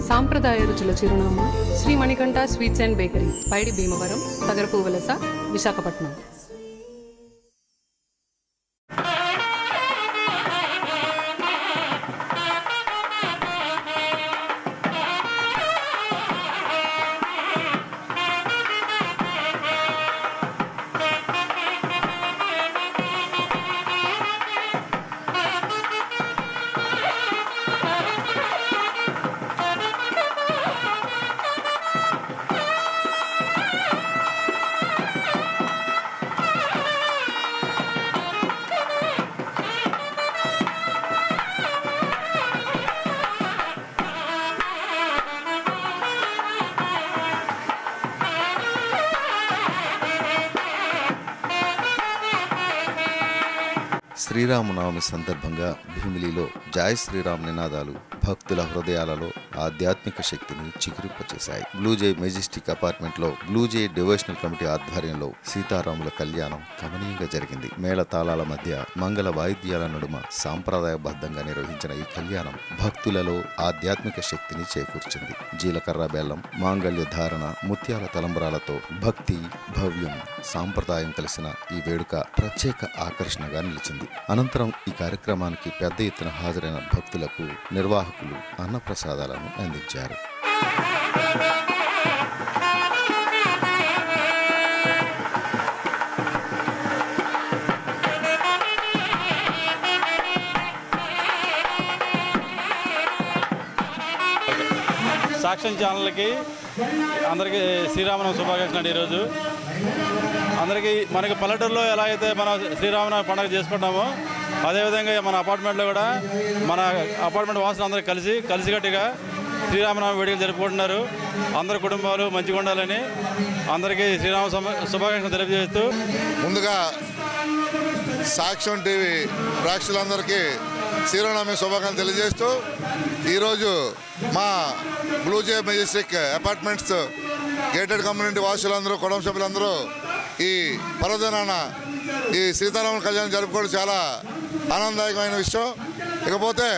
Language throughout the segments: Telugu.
సాంప్రదాయ రుచుల చిరునామా Sri Manikanta sweets and bakery, Paidi Bheemavaram, Tagarapu Valasa, Visakhapatnam. Sri Rama Navami సందర్భంగా భీమిలిలో జై శ్రీరామ్ నినాదాలు భక్తుల హృదయాలలో ఆధ్యాత్మిక శక్తిని చిగురింపచేశాయి. బ్లూజే మెజెస్టిక్ అపార్ట్మెంట్లో బ్లూజే డివోషనల్ కమిటీ ఆధ్వర్యంలో సీతారాముల కళ్యాణం కమనీయంగా జరిగింది. మేళ తాళాల మధ్య మంగళ వాయిద్యాల నడుమ సాంప్రదాయబద్ధంగా నిర్వహించిన ఈ కళ్యాణం భక్తులలో ఆధ్యాత్మిక శక్తిని చేకూర్చింది. జీలకర్ర బెల్లం, మాంగళ్య ధారణ, ముత్యాల తలంబరాలతో భక్తి, భవ్యం, సాంప్రదాయం కలిసిన ఈ వేడుక ప్రత్యేక ఆకర్షణగా నిలిచింది. అనంతరం ఈ కార్యక్రమానికి పెద్ద ఎత్తున హాజరైన భక్తులకు నిర్వాహకులు అన్నప్రసాదాలను అందించారు. సాక్ష్యం ఛానల్కి అందరికీ శ్రీరామనవమి శుభాకాంక్షలు. ఈరోజు అందరికీ మనకి పల్లెటూరులో ఎలా అయితే మనం శ్రీరామనవమి పండుగ చేసుకుంటామో అదేవిధంగా మన అపార్ట్మెంట్లో కూడా మన అపార్ట్మెంట్ వాసులు అందరూ కలిసికట్టుగా శ్రీరామనవమి వేడుకలు జరుపుకుంటున్నారు. అందరి కుటుంబాలు మంచిగా ఉండాలని అందరికీ శ్రీరామ శుభాకాంక్షలు తెలియజేస్తూ ముందుగా సాక్ష్యం టీవీ ప్రేక్షకులందరికీ శ్రీరామనవమి శుభాకాంక్షలు తెలియజేస్తూ ఈరోజు మా బ్లూజే మెజెస్టిక్ అపార్ట్మెంట్స్ గేటెడ్ కమ్యూనిటీ వాసులందరూ, కుటుంబ సభ్యులందరూ ఈ పర్వదినాన ఈ సీతారాముల కళ్యాణం జరుపుకోవడం చాలా ఆనందదాయకమైన విషయం. ఇకపోతే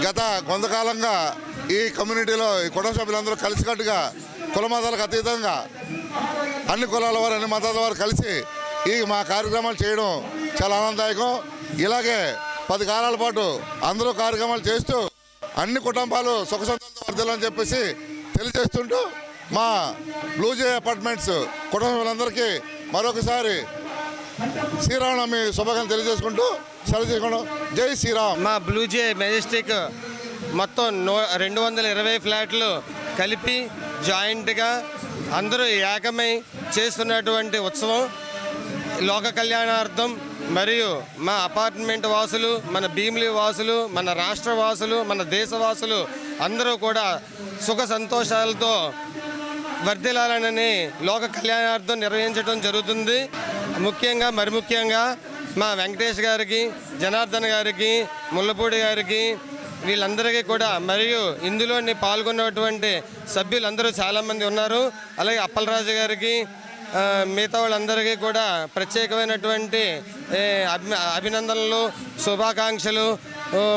గత కొంతకాలంగా ఈ కమ్యూనిటీలో ఈ కుటుంబ సభ్యులందరూ కలిసికట్టుగా కుల మతాలకు అతీతంగా అన్ని కులాల వారు, అన్ని మతాల వారు కలిసి ఈ మా కార్యక్రమాలు చేయడం చాలా ఆనందదాయకం. ఇలాగే 10 కాలాల పాటు అందరూ కార్యక్రమాలు చేస్తూ అన్ని కుటుంబాలు సుఖ సంతోషాలతో వర్ధిల్లాలని చెప్పేసి తెలియజేస్తుంటూ మా బ్లూజే అపార్ట్మెంట్స్ కుటుంబాలందరికీ మరొకసారి శ్రీరామనవమి శుభాకాంక్షలు తెలియజేసుకుంటూ సెలవు చేసుకుంటాం. జై శ్రీరామ్. మా బ్లూజే మెజెస్టిక్ మొత్తం 220 ఫ్లాట్లు కలిపి జాయింట్గా అందరూ ఏకమై చేస్తున్నటువంటి ఉత్సవం. లోక కళ్యాణార్థం మరియు మా అపార్ట్మెంట్ వాసులు, మన భీమిలి వాసులు, మన రాష్ట్ర వాసులు, మన దేశవాసులు అందరూ కూడా సుఖ సంతోషాలతో వర్ధిల్లాలని లోక కళ్యాణార్థం నిర్వహించడం జరుగుతుంది. ముఖ్యంగా మా వెంకటేష్ గారికి, జనార్దన్ గారికి, ముల్లపూడి గారికి, వీళ్ళందరికీ కూడా, మరియు ఇందులో పాల్గొన్నటువంటి సభ్యులందరూ చాలామంది ఉన్నారు. అలాగే అప్పలరాజు గారికి, మిగతా వాళ్ళందరికీ కూడా ప్రత్యేకమైనటువంటి అభినందనలు, శుభాకాంక్షలు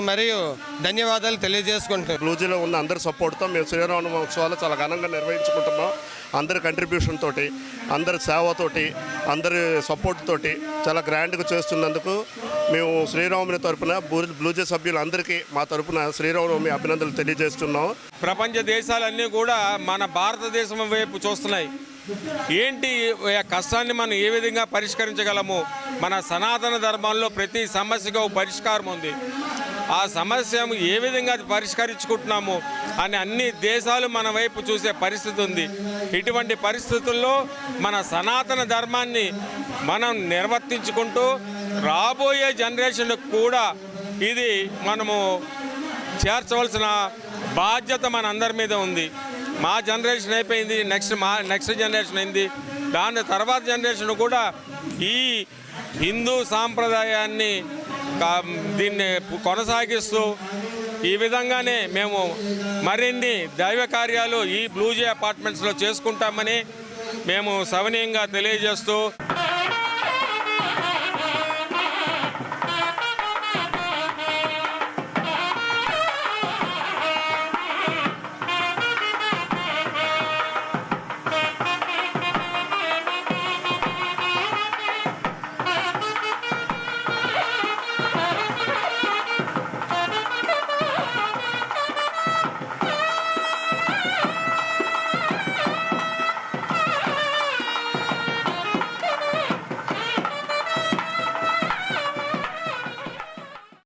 మరియు ధన్యవాదాలు తెలియజేసుకుంటాం. బ్లూజీలో ఉన్న అందరి సపోర్ట్తో మేము శ్రీరామనవమి ఉత్సవాలు చాలా ఘనంగా నిర్వహించుకుంటున్నాం. అందరి కంట్రిబ్యూషన్ తోటి, అందరి సేవతోటి, అందరి సపోర్ట్ తోటి చాలా గ్రాండ్గా చేస్తున్నందుకు మేము శ్రీరాముని తరపున బ్లూజే సభ్యులందరికీ మా తరపున శ్రీరామనవమి అభినందనలు తెలియజేస్తున్నాం. ప్రపంచ దేశాలన్నీ కూడా మన భారతదేశం వైపు చూస్తున్నాయి. ఏంటి కష్టాన్ని మనం ఏ విధంగా పరిష్కరించగలము? మన సనాతన ధర్మంలో ప్రతి సమస్యకు పరిష్కారం ఉంది. ఆ సమస్య ఏ విధంగా పరిష్కరించుకుంటున్నాము అని అన్ని దేశాలు మన వైపు చూసే పరిస్థితి ఉంది. ఇటువంటి పరిస్థితుల్లో మన సనాతన ధర్మాన్ని మనం నిర్వర్తించుకుంటూ రాబోయే జనరేషన్కు కూడా ఇది మనము చేర్చవలసిన బాధ్యత మన అందరి మీద ఉంది. మా జనరేషన్ అయిపోయింది, నెక్స్ట్ జనరేషన్ అయింది. దాని తర్వాత జనరేషన్ కూడా ఈ హిందూ సాంప్రదాయాన్ని దీన్ని కొనసాగిస్తూ ఈ విధంగానే మేము మరిన్ని దైవ కార్యాలు ఈ బ్లూజే అపార్ట్మెంట్స్లో చేసుకుంటామని మేము సవినీయంగా తెలియజేస్తూ